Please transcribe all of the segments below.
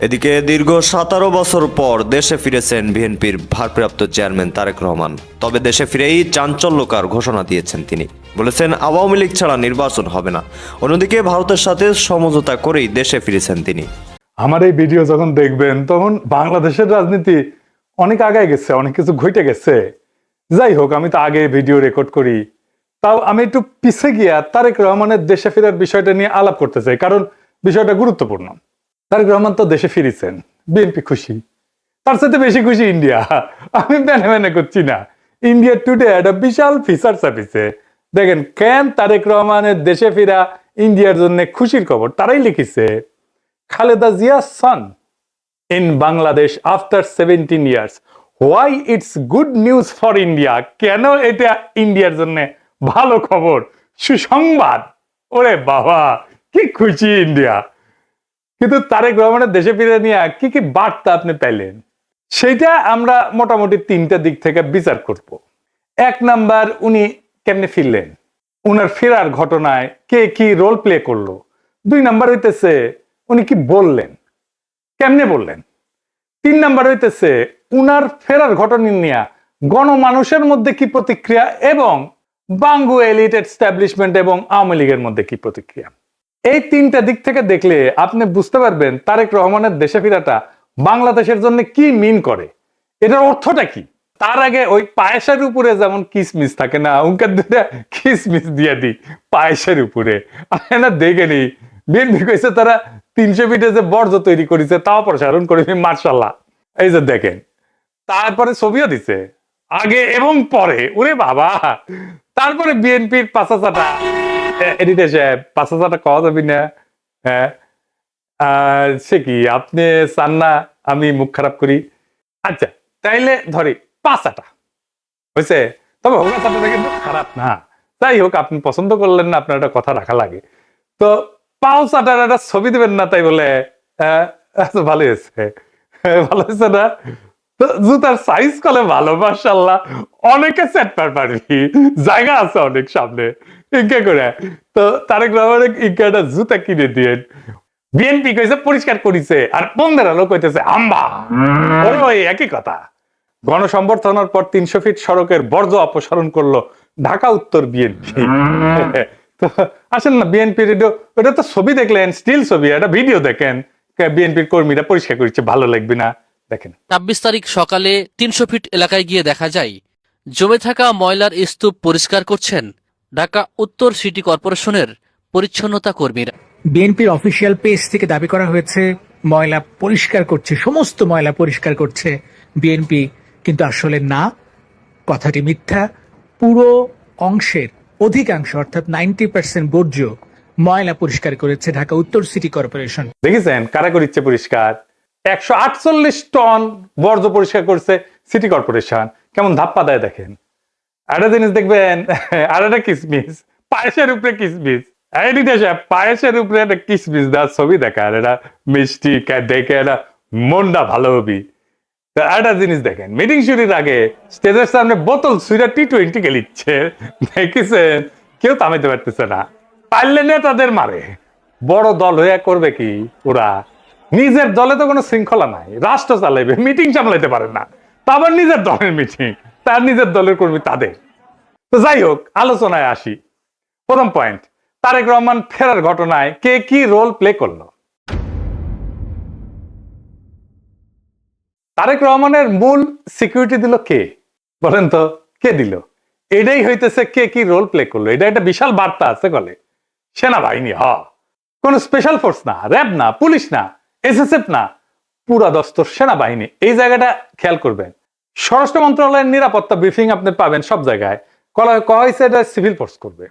এদিকে দীর্ঘ 17 বছর পর দেশে ফিরেছেন বিএনপির ভারপ্রাপ্ত চেয়ারম্যান তারেক রহমান। তবে দেশে ফিরেই চাঞ্চল্যকর ঘোষণা দিয়েছেন তিনি। বলেছেন আওয়ামী লীগ ছাড়া নির্বাচন হবে না। অন্যদিকে ভারতের সাথে সমঝোতা করেই দেশে ফিরেছেন তিনি। আমার এই ভিডিও যখন দেখবেন তখন বাংলাদেশের রাজনীতি অনেক আগায় গেছে, অনেক কিছু ঘটে গেছে। যাই হোক, আমি তো আগে ভিডিও রেকর্ড করি, তাও আমি একটু পিছে গিয়া তারেক রহমানের দেশে ফেরার বিষয়টা নিয়ে আলাপ করতে চাই, কারণ বিষয়টা গুরুত্বপূর্ণ। তারেক রহমান তো দেশে ফিরেছেন, বিএনপি খুশি, তার সাথে বেশি খুশি ইন্ডিয়া। আমি মেনে মেনে করছি না। ইন্ডিয়া টুডে একটা বিশাল ফিচার ছাপিছে। দেখেন কেন তারেক রহমানের দেশে ফিরা ইন্ডিয়ার জন্য খুশির খবর। তারাই লিখিছে, Khaleda জিয়া's son in Bangladesh after 17 years. Why it's good news for India? কেন এটা ইন্ডিয়ার জন্য ভালো খবর, সুসংবাদ। ওরে বাবা, কি খুশি ইন্ডিয়া। কিন্তু তারেক রহমানের দেশে ফিরে নিয়ে কি কি বার্তা আপনি পেলেন, সেইটা আমরা মোটামুটি তিনটা দিক থেকে বিচার করব। এক নাম্বার, উনি কেমনে ফিরলেন, উনার ফেরার ঘটনায় কে কি রোল প্লে করলো। দুই নাম্বার হইতেছে উনি কি বললেন, কেমনে বললেন। তিন নাম্বার হইতেছে উনার ফেরার ঘটনা নিয়ে গণমানুষের মধ্যে কি প্রতিক্রিয়া, এবং বাঙ্গু এলিট এস্টাবলিশমেন্ট এবং আওয়ামী লীগের মধ্যে কি প্রতিক্রিয়া। এই তিনটা দিক থেকে দেখলে আপনি বুঝতে পারবেন তারেক রহমানের দেশে ফেরাটা বাংলাদেশের জন্য কি মিন করে, এটার অর্থটা কি। তার আগে ওই পায়েসের উপরে যেমন কিসমিস থাকে না, উনকার দুটা কিসমিস দিয়ে দিই পায়েসের উপরে। না দেখে নি বিএনপি কইছে তারা 300 ফিটে যে বর্জ্য তৈরি করেছে তাও প্রসারণ করে, মার্শাল্লাহ। এই যে দেখেন, তারপরে ছবিও দিছে আগে এবং পরে। ওরে বাবা, তারপরে বিএনপির পাঁচাচাটা এডিটে সাহেব, পাঁচাচাটা কওয়া যাবি না। হ্যাঁ, সে কি আপনি চান না আমি মুখ খারাপ করি? আচ্ছা তাইলে ধরি পাঁচাটা হয়েছে, তবে হোগাচাটা কিন্তু খারাপ না। যাই হোক, আপনি পছন্দ করলেন না, আপনার একটা কথা রাখা লাগে। তো পাও চাটার একটা ছবি দেবেন না তাই বলে ভালো হয়েছে, ভালো হয়েছে না? তো জুতার সাইজ কলে ভালো, মাশাআল্লাহ। অনেকে সেট পারবি, জায়গা আছে অনেক সামনে, ইনকা করে। তো তারেক রহমানের ইনকাটা জুতা কিনে দিয়ে বিএনপি কইছে পরিষ্কার করিছে, আর বন্ধের আলো কইতেছে আম্বা। ওই একই কথা। গণসংবর্ধনার পর 300 ফিট সড়কের বর্জ্য অপসারণ করলো ঢাকা উত্তর বিএনপি। তো আসেন না বিএনপি রেডিও, ওটা তো ছবি দেখলেন, স্টিল ছবি, একটা ভিডিও দেখেন বিএনপির কর্মীরা পরিষ্কার করছে, ভালো লাগবে না? দেখেন 26 তারিখ সকালে 300 ফিট এলাকায় গিয়ে দেখা যায় জমে থাকা ময়লার স্তূপ পরিষ্কার করছেন ঢাকা উত্তর সিটি কর্পোরেশনের পরিচ্ছন্নতা কর্মীরা। বিএনপির অফিসিয়াল পেজ থেকে দাবি করা হয়েছে ময়লা পরিষ্কার করছে, সমস্ত ময়লা পরিষ্কার করছে বিএনপি, কিন্তু আসলে না, কথাটি মিথ্যা। পুরো অংশের অধিকাংশ অর্থাৎ 90% বর্জ্য ময়লা পরিষ্কার করেছে ঢাকা উত্তর সিটি কর্পোরেশন। দেখেছেন কারা করিচ্ছে পরিষ্কার? 148 টন বর্জ্য পরিষ্কার করছে সিটি কর্পোরেশন। কেমন ধাপ্পা দেয় দেখেন। একটা জিনিস দেখবেন, আর একটা কিসমিস, পায়েসের উপরে কিসমিস। পায়েসের উপরে একটা কিসমিস দেওয়ার ছবি দেখার, এটা মিষ্টি দেখে এটা মনটা ভালো হবি। একটা জিনিস দেখেন, মিটিং শুরুর আগে স্টেজের সামনে বোতল সুইরা T20 খেলিচ্ছে, দেখেছেন? কেউ থামাইতে পারতেছে না। পারলে নেতাদের মারে। বড় দল হয়ে করবে কি ওরা? নিজের দলে তো কোনো শৃঙ্খলা নাই, রাষ্ট্র চালাইবে, মিটিং সামলাইতে পারে না। তারপর নিজের দলের মিটিং, তার নিজের দলের কর্মী তাদের। তো যাই হোক, আলোচনায় আসি। প্রথম পয়েন্ট, তারেক রহমান ফেরার ঘটনায় কে কি রোল প্লে করলো। তারেক রহমানের মূল সিকিউরিটি দিল কে, বলেন তো? কে দিল? এটাই হইতেছে কে কি রোল প্লে করলো। এটা একটা বিশাল বার্তা আছে বলে। সেনাবাহিনী কোন স্পেশাল ফোর্স না, র্যাব না, পুলিশ না, এসএসএফ না, পুরা দস্তর সেনাবাহিনী। এই জায়গাটা খেয়াল করবেন। স্বরাষ্ট্র মন্ত্রণালয়ের নিরাপত্তা ব্রিফিং আপনি পাবেন সব জায়গায়, কয়া হয়েছে এটা সিভিল ফোর্স করবে,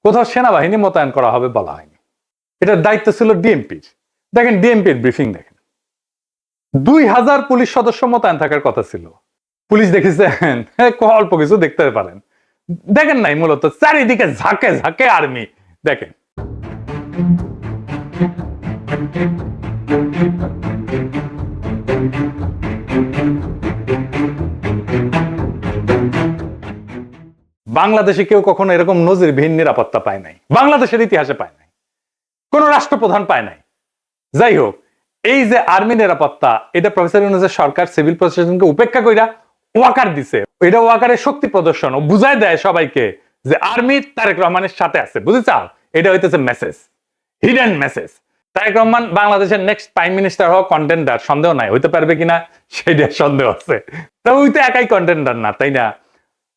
কোথাও সেনাবাহিনী মোতায়েন করা হবে বলা হয়নি। এটার দায়িত্ব ছিল ডিএমপির। দেখেন ডিএমপির ব্রিফিং দেখেন, 2000 পুলিশ সদস্য মোতায়েন থাকার কথা ছিল। পুলিশ দেখেছেন অল্প কিছু দেখতে পারেন, দেখেন নাই। মূলত চারিদিকে ঝাঁকে ঝাঁকে আর্মি। দেখেন বাংলাদেশে কেউ কখনো এরকম নজিরবিহীন নিরাপত্তা পায় নাই, বাংলাদেশের ইতিহাসে পায় নাই, কোন রাষ্ট্রপ্রধান পায় নাই। যাই হোক, এই যে আর্মি নিরাপত্তা, এটা প্রফেসর ইউনূসের সরকার সিভিল প্রশাসনকে উপেক্ষা কইরা ওয়াকার দিছে। এটা ওয়াকারের শক্তি প্রদর্শন, ও বুঝায় দেয় সবাইকে যে আর্মি তারেক রহমানের সাথে আছে। বুঝেছাও? এটা হইতেছে message, hidden message. Tarek Rahman বাংলাদেশের নেক্সট প্রাইম মিনিস্টার হওয়া কন্টেন্ডার, সন্দেহ নাই। হইতে পারবে কিনা সেটা সন্দেহ আছে। তো ওই তো একাই কন্টেন্ডার না, তাই না?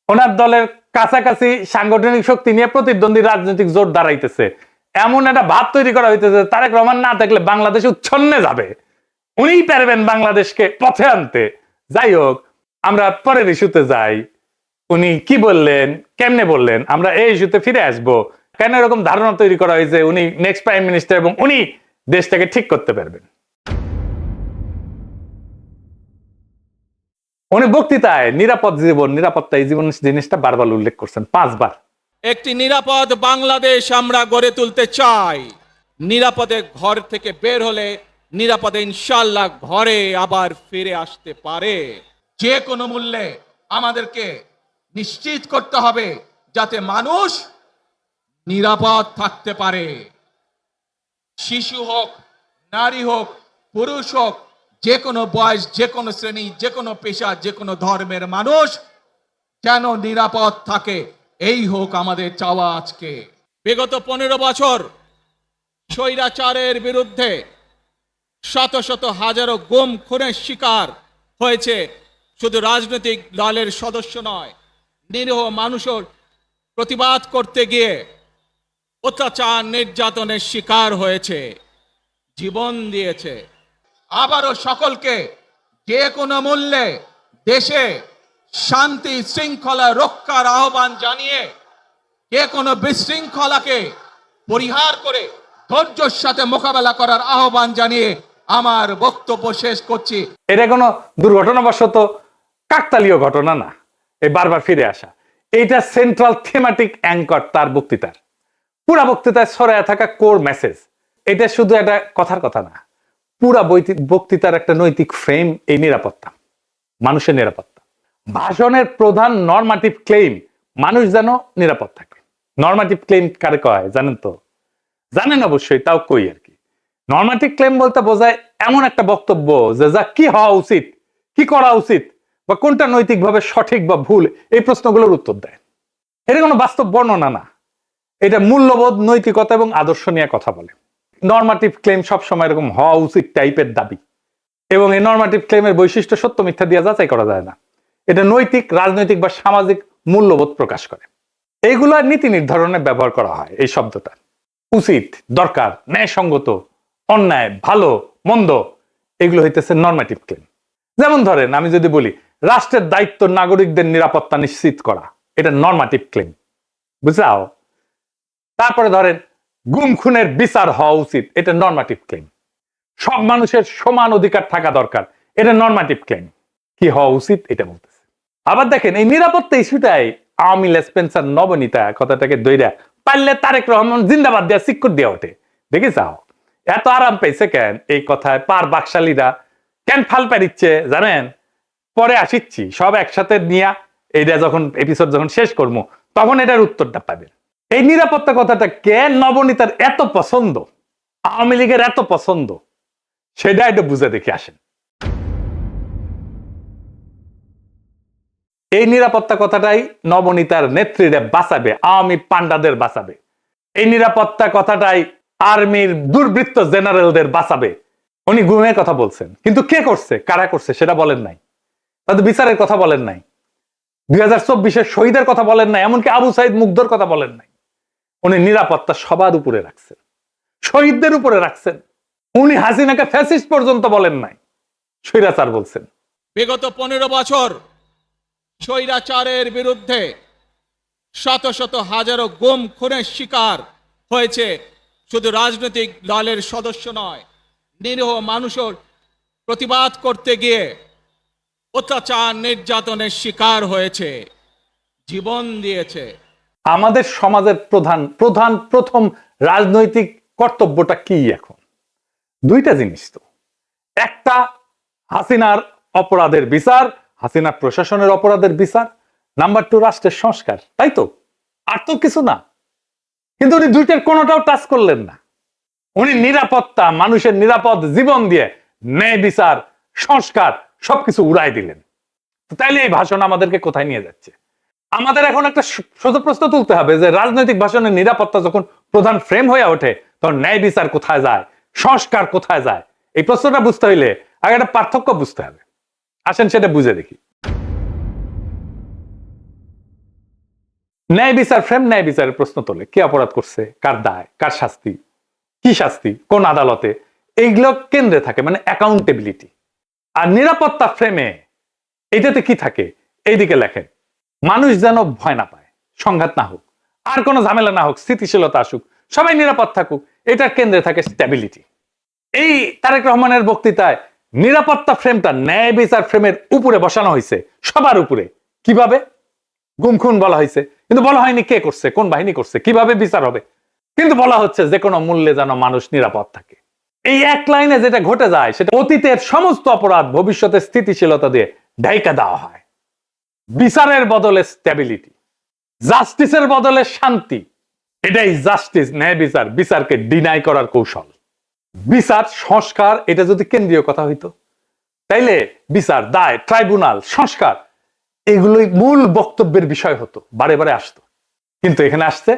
ওনার দলের কাছাকাছি সাংগঠনিক শক্তি নিয়ে প্রতিদ্বন্দ্বী রাজনৈতিক জোট দাঁড়াইতেছে। এমন একটা ভাব তৈরি করা হইতেছে তারেক রহমান না থাকলে বাংলাদেশ উচ্ছন্নে যাবে, উনিই পারবেন বাংলাদেশকে পথে আনতে। যাই হোক, আমরা পরের ইস্যুতে যাই। উনি কি বললেন, কেমনে বললেন, আমরা এই ইস্যুতে ফিরে আসবো। কেন এরকম ধারণা তৈরি করা হয়েছে উনি নেক্সট প্রাইম মিনিস্টার এবং উনি দেশটাকে ঠিক করতে পারবেন? উনি বক্তৃতায় নিরাপদ জীবন, নিরাপত্তা, এই জীবন জিনিসটা বারবার উল্লেখ করছেন, 5 বার। একটি নিরাপদ বাংলাদেশ আমরা গড়ে তুলতে চাই। নিরাপদে ঘর থেকে বের হলে নিরাপদে ইনশাআল্লাহ ঘরে আবার ফিরে আসতে পারে। যে কোনো মূল্যে আমাদেরকে নিশ্চিত করতে হবে যাতে মানুষ নিরাপদ থাকতে পারে। শিশু হোক, নারী হোক, পুরুষ হোক, যে কোনো বয়স, যে কোনো শ্রেণী, যে কোনো পেশা, যে কোনো ধর্মের মানুষ যেন নিরাপদ থাকে, এই হোক আমাদের চাওয়া। আজকে বিগত 15 বছর স্বৈরাচারের বিরুদ্ধে শত শত হাজারো গুম খুনের শিকার হয়েছে শুধু রাজনৈতিক দলের সদস্য নয়, নিরীহ মানুষের প্রতিবাদ করতে গিয়ে অত্যাচার নির্যাতনের শিকার হয়েছে, জীবন দিয়েছে। আবারও সকলকে যে কোনো মূল্যে দেশে শান্তি শৃঙ্খলা রক্ষার আহ্বান জানিয়ে যে কোনো বিশৃঙ্খলাকে পরিহার করে ধৈর্যের সাথে মোকাবেলা করার আহ্বান জানিয়ে আমার বক্তব্য শেষ করছি। এটা কোনো দুর্ঘটনাবশত কাকতালীয় ঘটনা না, এই বারবার ফিরে আসা। এইটা সেন্ট্রাল থিমেটিক অ্যাঙ্কর তার বক্তৃতার। পুরা বক্তৃতায় ছড়ায় থাকা কোর মেসেজ। এটা শুধু একটা কথার কথা না, পুরা বক্তৃতার একটা নৈতিক ফ্রেম এই নিরাপত্তা, মানুষের নিরাপত্তা। ভাষণের প্রধান নরমাটিভ ক্লেইম মানুষ যেন নিরাপদ থাকে। নরমাটিভ ক্লেইম কারে কয় জানেন তো? জানেন অবশ্যই, তাও কই আর কি। নরমাটিভ ক্লেইম বলতে বোঝায় এমন একটা বক্তব্য যে যা কি হওয়া উচিত, কি করা উচিত, বা কোনটা নৈতিকভাবে সঠিক বা ভুল, এই প্রশ্নগুলোর উত্তর দেয়। এটা কোনো বাস্তব বর্ণনা না, এটা মূল্যবোধ, নৈতিকতা এবং আদর্শ নিয়ে কথা বলে। নরমাটিভ ক্লেম সবসময় এরকম হওয়া উচিত টাইপের দাবি, এবং এই নরমাটিভ ক্লেমের বৈশিষ্ট্য সত্য মিথ্যা দিয়ে যাচাই করা যায় না। এটা নৈতিক, রাজনৈতিক বা সামাজিক মূল্যবোধ প্রকাশ করে। এইগুলা নীতি নির্ধারণে ব্যবহার করা হয় এই শব্দটা। উচিত, দরকার, ন্যায়সঙ্গত, অন্যায়, ভালো, মন্দ, এগুলো হইতেছে নরমাটিভ ক্লেম। যেমন ধরেন, আমি যদি বলি রাষ্ট্রের দায়িত্ব নাগরিকদের নিরাপত্তা নিশ্চিত করা, এটা নরমাটিভ ক্লেম, বুঝাও। তারপরে ধরেন গুম খুনের বিচার হওয়া উচিত, এটা নরমাটিভ ক্লেম। সব মানুষের সমান অধিকার থাকা দরকার, এটা নরমাটিভ ক্লেম। কি হওয়া উচিত এটা বলতেছে। আবার দেখেন এই নিরাপত্তা ইস্যুটাই আওয়ামী স্পেন্সার নবনীতা কথাটাকে দইরা পারলে তারেক রহমান জিন্দাবাদ দেয়া সিক্কুর দিয়ে ওঠে। দেখি যাও এত আরাম পাইছে কেন এই কথায়? পার বাকশালীরা কেন ফাল পারিচ্ছে জানেন? পরে আসিচ্ছি, সব একসাথে নিয়ে এইটা যখন এপিসোড যখন শেষ করবো তখন এটার উত্তরটা পাবেন। এই নিরাপত্তা কথাটা কেন নবনীতার এত পছন্দ, আওয়ামী লীগের এত পছন্দ, সেটা একটু বুঝে দেখে আসেন। এই নিরাপত্তা কথাটাই নবনীতার নেত্রীরা বাঁচাবে, আওয়ামী পান্ডাদের বাঁচাবে। এই নিরাপত্তা কথাটাই আর্মির দুর্বৃত্ত জেনারেলদের বাঁচাবে। উনি গুমের কথা বলছেন, কিন্তু কে করছে, কারা করছে সেটা বলেন নাই। তাদের বিচারের কথা বলেন নাই, 2024-এর শহীদের কথা বলেন নাই, এমনকি আবু সাইদ মুগ্ধর কথা বলেন নাই। উনি নিরাপত্তা সবার উপরে রাখছেন, শহীদদের উপরে রাখছেন। উনি হাসিনাকে ফ্যাসিস্ট পর্যন্ত বলেন নাই, স্বৈরাচার বলছেন। বিগত 15 বছর স্বৈরাচারের বিরুদ্ধে শত শত হাজারো গুম খুনের শিকার হয়েছে শুধু রাজনৈতিক দলের সদস্য নয়, নিরীহ মানুষের প্রতিবাদ করতে গিয়ে অত্যাচার নির্যাতনের শিকার হয়েছে, জীবন দিয়েছে। আমাদের সমাজের প্রথম রাজনৈতিক কর্তব্যটা কি এখন? দুইটা জিনিস তো। একটা হাসিনার অপরাধের বিচার, হাসিনার প্রশাসনের অপরাধের বিচার। নাম্বার 2 রাষ্ট্রের সংস্কার, তাই তো? আর তো কিছু না। কিন্তু উনি দুইটার কোনোটাও টাচ করলেন না। উনি নিরাপত্তা, মানুষের নিরাপদ জীবন দিয়ে ন্যায় বিচার, সংস্কার সবকিছু উড়াই দিলেন। তাইলে এই ভাষণ আমাদেরকে কোথায় নিয়ে যাচ্ছে? আমাদের এখন একটা সোজা প্রশ্ন তুলতে হবে যে রাজনৈতিক ভাষণের নিরাপত্তা যখন প্রধান ফ্রেম হয়ে ওঠে, তখন ন্যায় বিচার কোথায় যায়, সংস্কার কোথায় যায়? এই প্রশ্নটা বুঝতে হইলে আগে একটা পার্থক্য বুঝতে হবে। আসেন সেটা বুঝে দেখি। ন্যায় বিচার ফ্রেম ন্যায় বিচারের প্রশ্ন তোলে, কে অপরাধ করছে, কার দায়, কার শাস্তি, কি শাস্তি, কোন আদালতে, এইগুলো কেন্দ্রে থাকে, মানে অ্যাকাউন্টেবিলিটি। আর নিরাপত্তা ফ্রেমে এটাতে কি থাকে? এইদিকে লেখেন, মানুষ যেন ভয় না পায়, সংঘাত না হোক, আর কোনো ঝামেলা না হোক, স্থিতিশীলতা আসুক, সবাই নিরাপদ থাকুক, এটার কেন্দ্রে থাকে স্ট্যাবিলিটি। এই তারেক রহমানের বক্তৃতায় নিরাপত্তা ফ্রেমটা ন্যায় বিচার ফ্রেমের উপরে বসানো হয়েছে, সবার উপরে। কিভাবে? গুম খুন বলা হয়েছে, কিন্তু বলা হয়নি কে করছে, কোন বাহিনী করছে, কিভাবে বিচার হবে। কিন্তু বলা হচ্ছে যে কোনো মূল্যে যেন মানুষ নিরাপদ থাকে। এই এক লাইনে যেটা ঘটে যায় সেটা অতীতের সমস্ত অপরাধ ভবিষ্যতে স্থিতিশীলতা দিয়ে ঢাইকা দেওয়া হয়। বিচারের বদলে স্ট্যাবিলিটি, জাস্টিসের বদলে শান্তি। এটাই জাস্টিস, ন্যায় বিচার, বিচারকে ডিনাই করার কৌশল। বিচার সংস্কার এটা যদি কেন্দ্রীয় কথা হইতো, তাইলে বিচার, দায়, ট্রাইব্যুনাল, সংস্কার এগুলোই মূল বক্তব্যের বিষয় হতো, বারে বারে আসতো। কিন্তু এখানে আসছে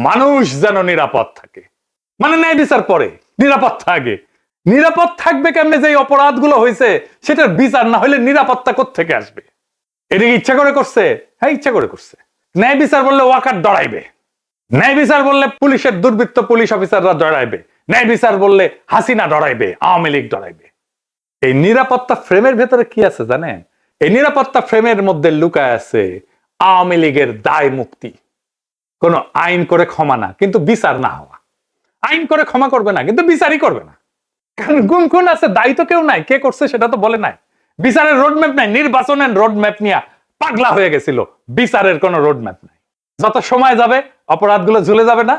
মানুষ যেন নিরাপদ থাকে, মানে ন্যায় বিচার পরে, নিরাপত্তা আগে। নিরাপদ থাকবে কেমনে? যে অপরাধগুলো হয়েছে সেটার বিচার না হলে নিরাপত্তা কোত্থেকে আসবে? এটা কি ইচ্ছা করে করছে? হ্যাঁ, ইচ্ছা করে করছে। ন্যায় বিচার বললে ওয়াকার ডরাইবে, ন্যায় বিচার বললে পুলিশের দুর্বৃত্ত পুলিশ অফিসাররা ডরাইবে, ন্যায় বিচার বললে হাসিনা ডরাইবে, আওয়ামী লীগ ডরাইবে। এই নিরাপত্তা ফ্রেমের ভেতরে কি আছে জানেন? এই নিরাপত্তা ফ্রেমের মধ্যে লুকায় আছে আওয়ামী লীগের দায় মুক্তি। কোন আইন করে ক্ষমা না, কিন্তু বিচার না হওয়া। আইন করে ক্ষমা করবে না, কিন্তু বিচারই করবে না। কারণ গুম খুন আছে, দায়ী তো কেউ নাই, কে করছে সেটা তো বলে নাই। বিচারের রোডম্যাপ নাই, নির্বাচনের রোডম্যাপ নিয়ে পাগলা হয়ে গেছিল। বিচারের কোনো রোডম্যাপ নাই। যত সময় যাবে অপরাধগুলো ঝুলে যাবে না।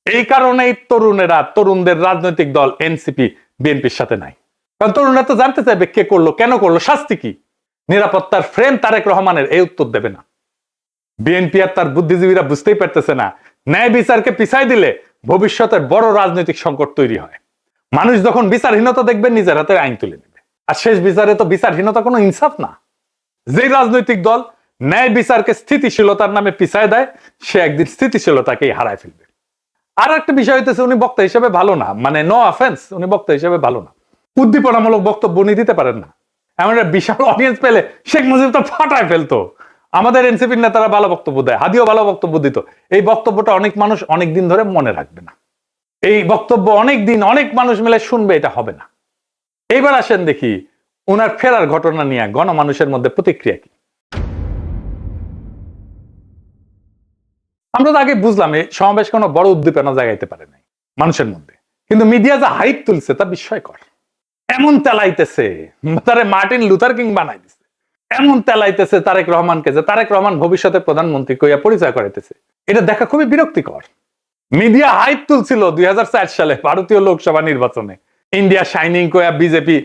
এই কারণেই তরুণেরা, তরুণদের রাজনৈতিক দল এনসিপি বিএনপির সাথে নাই। কারণ তরুণরা তো জানতে চাইবে কে করলো, কেন করলো, শাস্তি কি। নিরাপত্তার ফ্রেম তারেক রহমানের এই উত্তর দেবে না। বিএনপি আর তার বুদ্ধিজীবীরা বুঝতেই পারতেছে না, ন্যায় বিচারকে পিছাই দিলে ভবিষ্যতের বড় রাজনৈতিক সংকট তৈরি হয়। মানুষ যখন বিচারহীনতা দেখবে নিজের হাতে আইন তুলে নেবে। আর শেষ বিচারে তো বিচারহীনতা কোনো ইনসাফ না। যে রাজনৈতিক দল ন্যায় বিচারকে স্থিতিশীলতার নামে পিছায় দেয়, সে একদিন স্থিতিশীলতাকেই হারায় ফেলবে। আর একটা বিষয় হইতেছে, উনি বক্তা হিসেবে ভালো না, মানে নো অফেন্স, উনি বক্তা হিসেবে ভালো না। উদ্দীপনামূলক বক্তব্য উনি দিতে পারেন না। এমন একটা বিশাল অডিয়েন্স পেলে শেখ মুজিব তো ফাটায় ফেলতো। আমাদের এনসিপির নেতারা ভালো বক্তব্য দেয়, হাদিও ভালো বক্তব্য দিত। এই বক্তব্যটা অনেক মানুষ অনেক দিন ধরে মনে রাখবে না। এই বক্তব্য অনেক দিন অনেক মানুষ মিলে শুনবে, এটা হবে না। এইবার আসেন দেখি ওনার ফেরার ঘটনা নিয়ে গণমানুষের মধ্যে প্রতিক্রিয়া কি। আমরা তো আগে বুঝলাম এই সমাবেশ কোনো বড় উদ্দীপনা জাগাইতে পারে নাই মানুষের মধ্যে, কিন্তু মিডিয়া যা হাইপ তুলছে তা বিস্ময়কর। এমন তেলাইতেছে, তারে মার্টিন লুথার কিং বানাই দিছে। এমন তেলাইতেছে তারেক রহমানকে যে তারেক রহমান ভবিষ্যতে প্রধানমন্ত্রী কইয়া পরিচয় করাইতেছে। এটা দেখা খুবই বিরক্তিকর। মিডিয়া হাইপ তুলছিল 2004 সালে ভারতীয় লোকসভা নির্বাচনে, ইন্ডিয়া শাইনিং কইয়া বিজেপি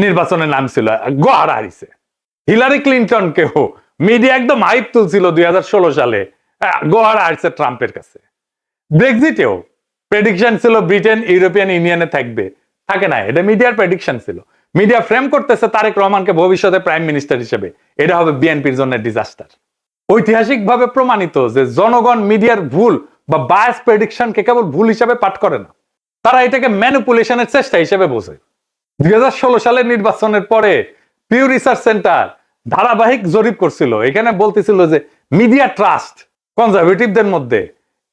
নির্বাচনে নামছিল, গোহারা হারিছে। হিলারি ক্লিন্টন কেও মিডিয়া একদম হাইপ তুলছিল 2016 সালে, গোহারা হারছে ট্রাম্পের কাছে। ব্রেক্সিটেও প্রেডিকশন ছিল ব্রিটেন ইউরোপিয়ান ইউনিয়নে থাকবে, থাকে না। এটা মিডিয়ার প্রেডিকশন ছিল। মিডিয়া ফ্রেম করতেছে তারেক রহমানকে ভবিষ্যতে প্রাইম মিনিস্টার হিসেবে, এটা হবে বিএনপির জন্য ডিজাস্টার। ঐতিহাসিকভাবে প্রমাণিত যে জনগণ মিডিয়ার ভুল বা বায়াস প্রেডিকশনকে কেবল ভুল হিসাবে পাঠ করে না, তারা এটাকে ম্যানিপুলেশনের চেষ্টা হিসেবে বোঝে। 2016 সালের নির্বাচনের পরে পিউ রিসার্চ সেন্টার ধারাবাহিক জরিপ করছিল, এখানে বলতেছিল যে মিডিয়া ট্রাস্ট কনজারভেটিভদের মধ্যে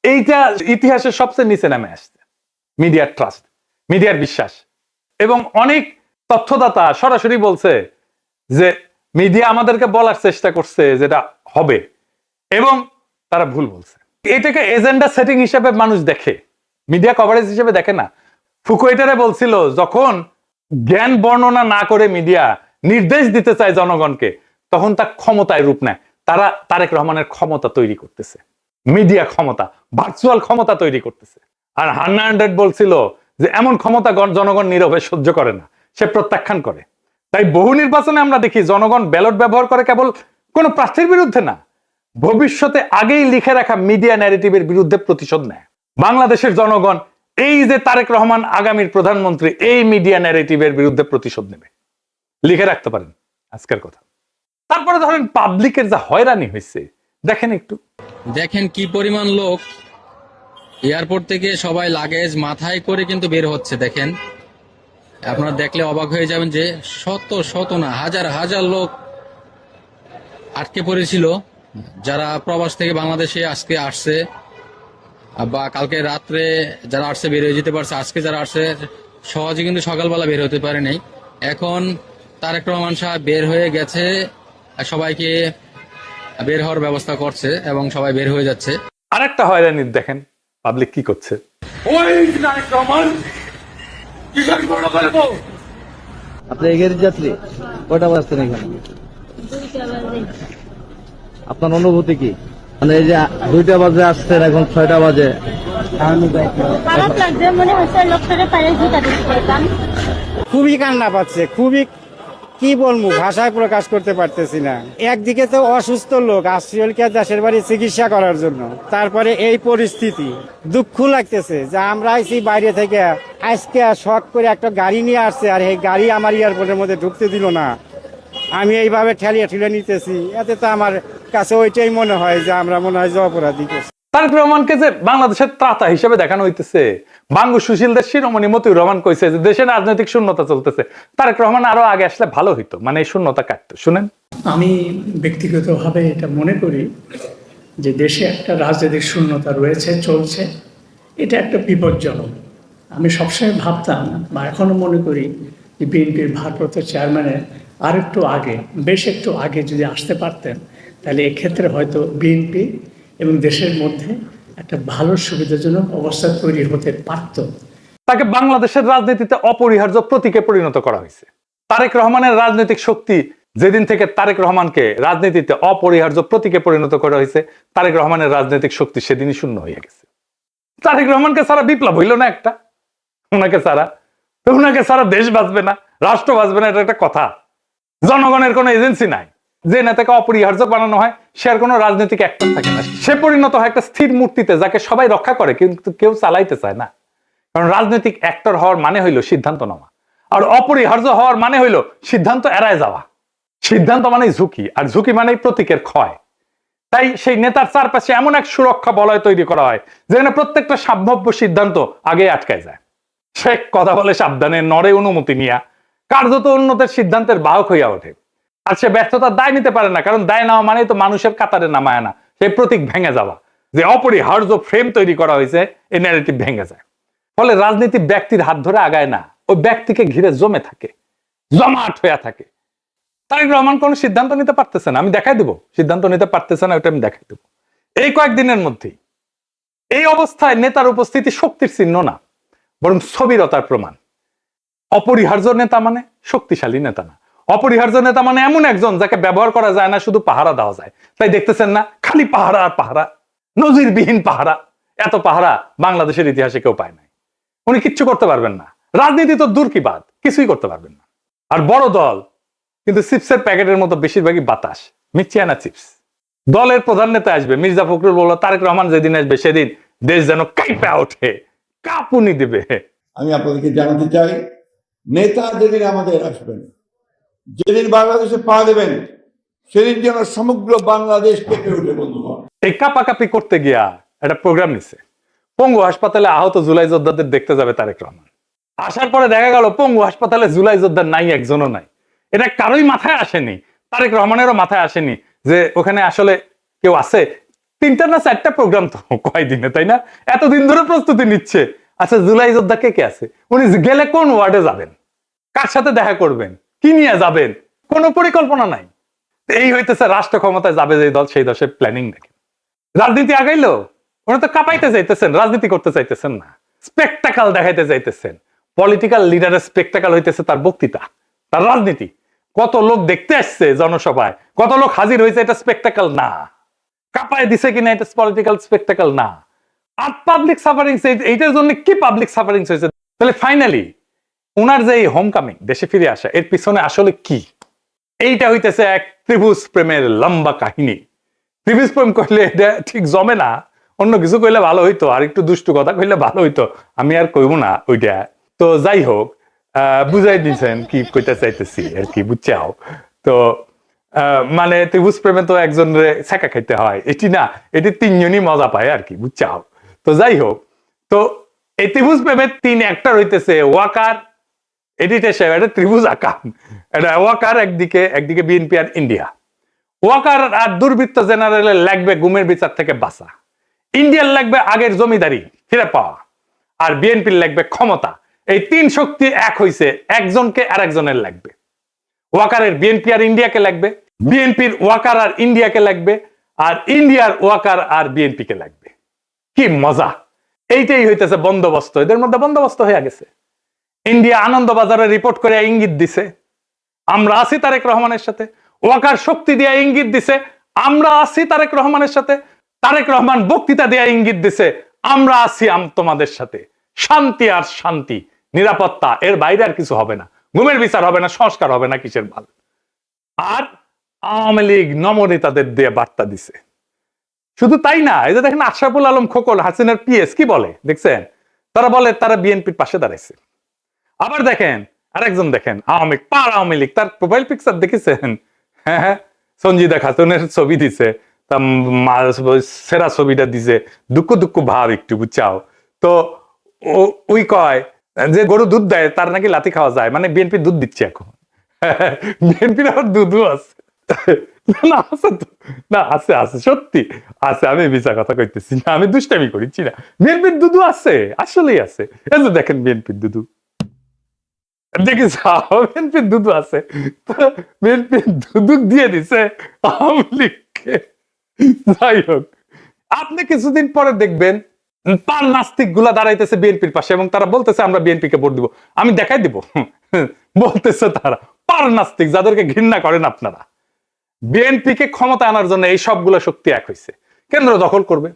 এইটা ইতিহাসের সবচেয়ে নিচে নামে আসছে। মিডিয়ার ট্রাস্ট, মিডিয়ার বিশ্বাস। এবং অনেক তথ্যদাতা সরাসরি বলছে যে মিডিয়া আমাদেরকে বলার চেষ্টা করছে যেটা হবে, এবং তারা ভুল বলছে। এটাকে এজেন্ডা সেটিং হিসেবে মানুষ দেখে, মিডিয়া কভারেজ হিসেবে দেখে না। ফুকুয়েটারে বলছিল যখন জ্ঞান বর্ণনা না করে মিডিয়া নির্দেশ দিতে চায় জনগণকে, তখন তা ক্ষমতায় রূপ নেয়। তারা তারেক রহমানের ক্ষমতা তৈরি করতেছে, মিডিয়া ক্ষমতা, ভার্চুয়াল ক্ষমতা তৈরি করতেছে। আর হান্না আন্ড্রেড বলছিল যে এমন ক্ষমতা জনগণ নীরবে সহ্য করে না, সে প্রত্যাখ্যান করে। তাই বহু নির্বাচনে আমরা দেখি জনগণ ব্যালট ব্যবহার করে কেবল কোন প্রার্থীর বিরুদ্ধে না, ভবিষ্যতে আগেই লিখে রাখা মিডিয়া ন্যারেটিভের বিরুদ্ধে প্রতিশোধ নেয়। বাংলাদেশের জনগণ এই যে তারেক রহমান আগামীর প্রধানমন্ত্রী, এই মিডিয়া ন্যারেটিভের বিরুদ্ধে প্রতিশোধ নেবে, লিখে রাখতে পারেন আজকের কথা। তারপরে ধরেন পাবলিকের যা হয়রানি হয়েছে দেখেন একটু। দেখেন কি পরিমাণ লোক এয়ারপোর্ট থেকে সবাই লাগেজ মাথায় করে কিন্তু বের হচ্ছে। দেখেন, আপনারা দেখলে অবাক হয়ে যাবেন যে শত শত না হাজার হাজার লোক আটকে পড়েছিল, যারা প্রবাস থেকে বাংলাদেশে আজকে আসছে বা কালকে রাত্রে যারা আসছে বের হয়ে যেতে পারছে, আজকে যারা আসছে সহজে কিন্তু সকালবেলা বের হতে পারে নাই। এখন তারেক রহমান সাহেব বের হয়ে গেছে, সবাইকে বের হওয়ার ব্যবস্থা করছে এবং সবাই বের হয়ে যাচ্ছে। আরেকটা হয়রানি দেখেন পাবলিক কি করছে। আপনি এগের যাত্রী কয়টা বাজতেন এখানে? আপনার অনুভূতি কি? মানে এই যে 2টা বাজে আসছেন, এখন 6টা বাজে। খারাপ লাগছে, মনে হচ্ছে লোকটাকে পায়ে জুতা দিতে। খুবই কান্না পাচ্ছে, খুবই কি বলবো, ভাষায় প্রকাশ করতে পারতেছি না। একদিকে তো অসুস্থ লোক আসছিল দেশের বাড়ি চিকিৎসা করার জন্য, তারপরে এই পরিস্থিতি, দুঃখ লাগতেছে যে আমরা আইছি বাইরে থেকে, আজকে শখ করে একটা গাড়ি নিয়ে আসছে আর এই গাড়ি আমার এয়ারপোর্টের মধ্যে ঢুকতে দিল না। আমি এইভাবে ঠেলিয়ে ঠেলে নিতেছি, এতে তো আমার কাছে ওইটাই মনে হয় যে আমরা মনে হয় যে অপরাধী করছি। তারেক রহমানকে যে বাংলাদেশের ত্রাতা হিসেবে দেখানো হইতেছে, বাঙ্গু সুশীলদের শিরোমণি মতিউর রহমান কইছে যে দেশে রাজনৈতিক শূন্যতা চলতেছে, তারেক রহমান আরো আগে আসলে ভালো হইতো, মানে এই শূন্যতা কাটতো। শুনেন, আমি ব্যক্তিগতভাবে এটা মনে করি যে দেশে একটা রাজনৈতিক শূন্যতা রয়েছে, চলছে, এটা একটা বিপজ্জনক। আমি সবসময় ভাবতাম বা এখনো মনে করি যে বিএনপির ভারপ্রাপ্ত চেয়ারম্যানের আরেকটু আগে, বেশ একটু আগে যদি আসতে পারতেন, তাহলে এক্ষেত্রে হয়তো বিএনপি এবং দেশের মধ্যে একটা ভালো সুবিধাজনক অবস্থা তৈরি হতে পারত। তাকে বাংলাদেশের রাজনীতিতে অপরিহার্য প্রতীকে পরিণত করা হয়েছে। তারেক রহমানের রাজনৈতিক শক্তি যেদিন থেকে তারেক রহমানকে রাজনীতিতে অপরিহার্য প্রতীকে পরিণত করা হয়েছে, তারেক রহমানের রাজনৈতিক শক্তি সেদিনই শূন্য হয়ে গেছে। তারেক রহমানকে সারা বিপ্লব হইল না একটা, ওনাকে সারা দেশ বাঁচবে না, রাষ্ট্র বাঁচবে না, এটা একটা কথা। জনগণের কোনো এজেন্সি নাই, যে নেতাকে অপরিহার্য বানানো হয় সে আর কোনো রাজনৈতিক অ্যাক্টর থাকে না, সে পরিণত হয় একটা স্থির মূর্তিতে যাকে সবাই রক্ষা করে কিন্তু কেউ চালাইতে চায় না। কারণ রাজনৈতিক অ্যাক্টর হওয়ার মানে হইলো সিদ্ধান্ত নেওয়া, আর অপরিহার্য হওয়ার মানে হইলো সিদ্ধান্ত এড়ায় যাওয়া। সিদ্ধান্ত মানেই ঝুঁকি, আর ঝুঁকি মানেই প্রতীকের ক্ষয়। তাই সেই নেতার চারপাশে এমন এক সুরক্ষা বলয় তৈরি করা হয় যেখানে প্রত্যেকটা সম্ভাব্য সিদ্ধান্ত আগে আটকায় যায়। সে কথা বলে সাবধানে, নড়ে অনুমতি নিয়া, কার্যত উন্নতের সিদ্ধান্তের বাহক হইয়া ওঠে। আর সে ব্যর্থতার দায় নিতে পারে না, কারণ দায় নেওয়া মানে তো মানুষের কাতারে নামায় না, সেই প্রতীক ভেঙে যাওয়া, যে অপরিহার্য ফ্রেম তৈরি করা হয়েছে, এই ন্যারেটিভ ভেঙে যায়। ফলে রাজনীতি ব্যক্তির হাত ধরে আগায় না, ওই ব্যক্তিকে ঘিরে জমে থাকে, জমাট হয়ে থাকে। তারেক রহমান কোন সিদ্ধান্ত নিতে পারতেছে না, আমি দেখাই দেবো সিদ্ধান্ত নিতে পারতেছে না, ওটা আমি দেখাই দেবো এই কয়েকদিনের মধ্যেই। এই অবস্থায় নেতার উপস্থিতি শক্তির চিহ্ন না, বরং স্থবিরতার প্রমাণ। অপরিহার্য নেতা মানে শক্তিশালী নেতা না, অপরিহার্য নেতা মানে এমন একজন যাকে ব্যবহার করা যায় না, শুধু পাহারা দেওয়া যায়। তাই দেখতেছেন না, খালি পাহারা আর পাহারা, নজিরবিহীন পাহারা। এত পাহারা বাংলাদেশের ইতিহাসে কেউ পায় নাই। উনি কিচ্ছু করতে পারবেন না, রাজনীতি তো দূর কি বাদ, কিছুই করতে পারবেন না। আর বড় দল কিন্তু চিপসের প্যাকেটের মতো বেশিরভাগই বাতাস, মিচিয়ানা চিপস। দলের প্রধান নেতা আসবে, মির্জা ফখরুল বলল তারেক রহমান যেদিন আসবে সেদিন দেশ যেন কাঁপে ওঠে, কাঁপুনি দিবে। আমি আপনাদেরকে জানাতে চাই, নেতা যেদিন আমাদের আসবেন, যেদিন বাংলাদেশে পা দেবেন, সেদিন যেন সমগ্র বাংলাদেশ কেঁপে উঠে। বন্ধুগণ, এই কাপাকাপি করতে গিয়া একটা প্রোগ্রাম নিছে, পঙ্গু হাসপাতালে আহত জুলাই যোদ্ধাদের দেখতে যাবে তারেক রহমান। আসার পরে দেখা গেল পঙ্গু হাসপাতালে জুলাই যোদ্ধা নাই, একজনও নাই। এটা কারোই মাথায় আসেনি, তারেক রহমানেরও মাথায় আসেনি যে ওখানে আসলে কেউ আছে। 3টা না 4টা প্রোগ্রাম তো কয়দিনে, তাই না? এতদিন ধরে প্রস্তুতি নিচ্ছে। আচ্ছা, জুলাই যোদ্ধা কে কে আছে? উনি গেলে কোন ওয়ার্ডে যাবেন, কার সাথে দেখা করবেন, কি নিয়ে যাবেন, কোনো পরিকল্পনা নাই। এই হইতেছে রাষ্ট্র ক্ষমতায় যাবে যে দল, সেই দশের প্ল্যানিং দেখেন। রাজনীতি আগাইলো, ওরা তো কাঁপাইতে চাইতেছেন, রাজনীতি করতে চাইতেছেন না, স্পেকটাকাল দেখাইতে চাইতেছেন। পলিটিক্যাল লিডারের স্পেকটাকাল হইতেছে তার বক্তৃতা, তার রাজনীতি। কত লোক দেখতে আসছে জনসভায়, কত লোক হাজির হয়েছে, এটা স্পেকটাকাল না। কাঁপায় দিছে কিনা, এটা পলিটিক্যাল স্পেকটাকাল না। আর পাবলিক সাফারিংস, এইটার জন্য কি পাবলিক সাফারিংস হয়েছে? তাহলে ফাইনালি ওনার যে এই হোম কামিং, দেশে ফিরে আসা, এর পিছনে আসলে কি? এইটা হইতেছে এক ত্রিভুজ প্রেমের লম্বা কাহিনী। ত্রিভুজ প্রেম করলে এটা ঠিক জমে না, অন্য কিছু কইলে ভালো হইতো, আর একটু দুষ্টু কথা কইলে ভালো হইতো, আমি আর কইব না ওইটা। তো যাই হোক, বুঝাই দিয়েছেন কি কইতে চাইতেছি আর কি, বুঝছাও। তো মানে ত্রিভুজ প্রেমে তো একজন ছেঁকা খাইতে হয়, এটি না, এটি তিনজনই মজা পায় আর কি, বুঝছাও। তো যাই হোক, তো এই ত্রিভুজ প্রেমের 3 অ্যাক্টর হইতেছে ওয়াকার, এডিটর সাহেব, এটা ত্রিভুজ আকাম, এটা ওয়াকার একদিকে বিএনপি আর ইন্ডিয়া। ওয়াকার আর দুর্বৃত্ত জেনারেলের লাগবে গুমের বিচার থেকে বাঁচা, ইন্ডিয়ার লাগবে আগের জমিদারি ফিরে পাওয়া, আর বিএনপির লাগবে ক্ষমতা। এই 3 শক্তি এক হইছে, একজনকে আর একজনের লাগবে। ওয়াকারের বিএনপি আর ইন্ডিয়াকে লাগবে, বিএনপির ওয়াকার আর ইন্ডিয়াকে লাগবে, আর ইন্ডিয়ার ওয়াকার আর বিএনপি কে লাগবে। কি মজা! এইটাই হইতেছে বন্দোবস্ত, এদের মধ্যে বন্দোবস্ত হয়ে গেছে। ইন্ডিয়া আনন্দবাজারে রিপোর্ট করে ইঙ্গিত দিছে আমরা আছি তারেক রহমানের সাথে, ওয়াকার শক্তি দিয়ে ইঙ্গিত দিছে আমরা আছি তারেক রহমানের সাথে, তারেক রহমান বক্তৃতা দিয়ে ইঙ্গিত দিছে আমরা আছি তোমাদের সাথে। শান্তি আর শান্তি, নিরাপত্তা, এর বাইরে আর কিছু হবে না, গুমের বিচার হবে না, সংস্কার হবে না, কিসের ভাল। আর আওয়ামী লীগ নমনেতাদের দিয়ে বার্তা দিছে। শুধু তাই না, এই যে দেখেন আশরাফুল আলম খোকন, হাসিনার পিএস, কি বলে দেখছেন? তারা বলে তারা বিএনপির পাশে দাঁড়াইছে। আবার দেখেন আরেকজন, দেখেন আওয়ামী লীগ, তার প্রোফাইল পিকচার দেখেছেন? হ্যাঁ, সঞ্জিদা খাতুনের ছবি দিছে, সেরা ছবিটা দিছে, দুঃখ ভাব একটু, বুঝছাও। তো ওই কয় যে গরু দুধ দেয় তার নাকি লাথি খাওয়া যায়, মানে বিএনপি দুধ দিচ্ছে এখন। বিএনপির আবার দুধও আছে। না আছে তো, না আছে আছে, সত্যি আছে, আমি মিছা কথা কইতেছি না, আমি দুষ্টামি করিছি না। বিএনপির দুধু আছে, আসলেই আছে। এই যে দেখেন বিএনপির দুধু, দেখিস বিএনপির দুধু আছে, বিএনপির দুধু দিয়ে দিছে আওয়ামী লীগকে। যাই হোক, আপনি কিছুদিন পরে দেখবেন পার নাস্তিক গুলা দাঁড়াইতেছে বিএনপির পাশে এবং তারা বলতেছে আমরা বিএনপি কে ভোট দিব। আমি দেখাই দিব, বলতেছে তারা পার নাস্তিক, যাদেরকে ঘৃণা করেন আপনারা। বিএনপি কে ক্ষমতা আনার জন্য এই সবগুলো শক্তি এক হয়েছে। কেন্দ্র দখল করবে,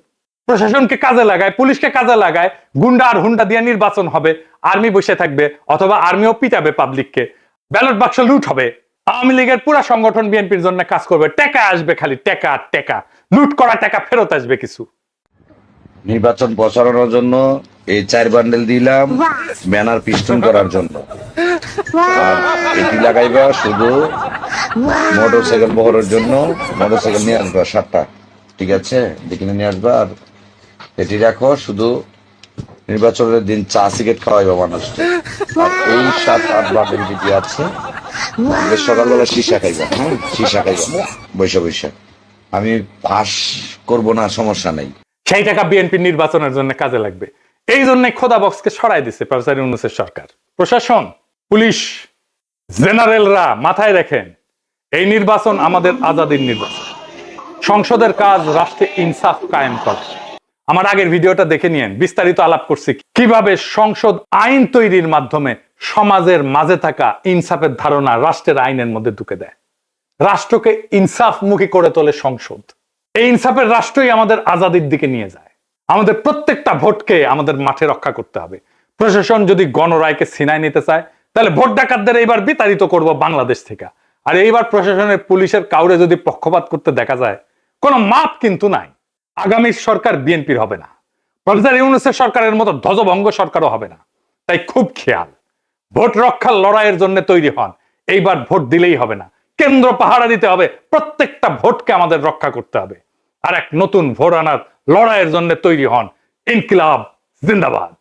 প্রশাসনকে কাজে লাগায়, পুলিশকে কাজে লাগায়, গুন্ডা আর হুন্ডা দিয়ে নির্বাচন হবে, আর্মি বসে থাকবে, অথবা আর্মিও পিটাবে পাবলিককে, ব্যালট বাক্স লুট হবে। আওয়ামী লীগের পুরা সংগঠন বিএনপির জন্য কাজ করবে, টাকা আসবে, খালি টাকা আর টাকা, লুট করা টাকা ফেরত আসবে কিছু। নির্বাচন প্রচারণার জন্য এই 4 বান্ডেল দিলাম, ব্যানার পিস্টন করার জন্য। আর এটি লাগাইবা শুধু মোটরসাইকেল বহরের জন্য, মোটরসাইকেল নিয়ে আসবা 7টা, ঠিক আছে, দেখিনে নিয়ে আসবা। আর এটি রাখো শুধু নির্বাচনের দিন চা সিগারেট খাওয়াইবা মানুষকে। আর এই 7-8 বান্ডেল যেটি আছে, সকালবেলা সীসা খাইবা, হ্যাঁ সীসা খাইবা বৈশা। আমি পাস করবো না, সমস্যা নাই। সেই টাকা বিএনপি নির্বাচনের জন্য কাজে লাগবে। এই জন্য খোদা বক্সকে সরাই দিছে প্রফেসর ইউনূসের সরকার। প্রশাসন, পুলিশ, জেনারেলরা মাথায় রাখেন, এই নির্বাচন আমাদের আজাদির নির্বাচন। সংসদের কাজ রাষ্ট্রে ইনসাফ কায়েম করা। আমার আগের ভিডিওটা দেখে নিয়েন, বিস্তারিত আলাপ করছি কিভাবে সংসদ আইন তৈরির মাধ্যমে সমাজের মাঝে থাকা ইনসাফের ধারণা রাষ্ট্রের আইনের মধ্যে ঢুকে দেয়, রাষ্ট্রকে ইনসাফমুখী করে তোলে সংসদ। এই ইনসাফের রাষ্ট্রই আমাদের আজাদির দিকে নিয়ে যায়। আমাদের প্রত্যেকটা ভোটকে আমাদের মাঠে রক্ষা করতে হবে। প্রশাসন যদি গণরায়কে ছিনায় নিতে চায়, তাহলে ভোট ডাকাতদের এইবার বিতাড়িত করব বাংলাদেশ থেকে। আর এইবার প্রশাসনের, পুলিশের কাউরে যদি পক্ষপাত করতে দেখা যায়, কোনো মাপ কিন্তু নাই। আগামী সরকার বিএনপির হবে না, প্রফেসর ইউনূসের সরকারের মতো ধ্বজভঙ্গ সরকারও হবে না। তাই খুব খেয়াল, ভোট রক্ষার লড়াইয়ের জন্য তৈরি হন। এইবার ভোট দিলেই হবে না, কেন্দ্র পাহারা দিতে হবে, প্রত্যেকটা ভোটকে আমাদের রক্ষা করতে হবে। আর এক নতুন ভোট আনার লড়াইয়ের জন্য তৈরি হন। ইনকিলাব জিন্দাবাদ।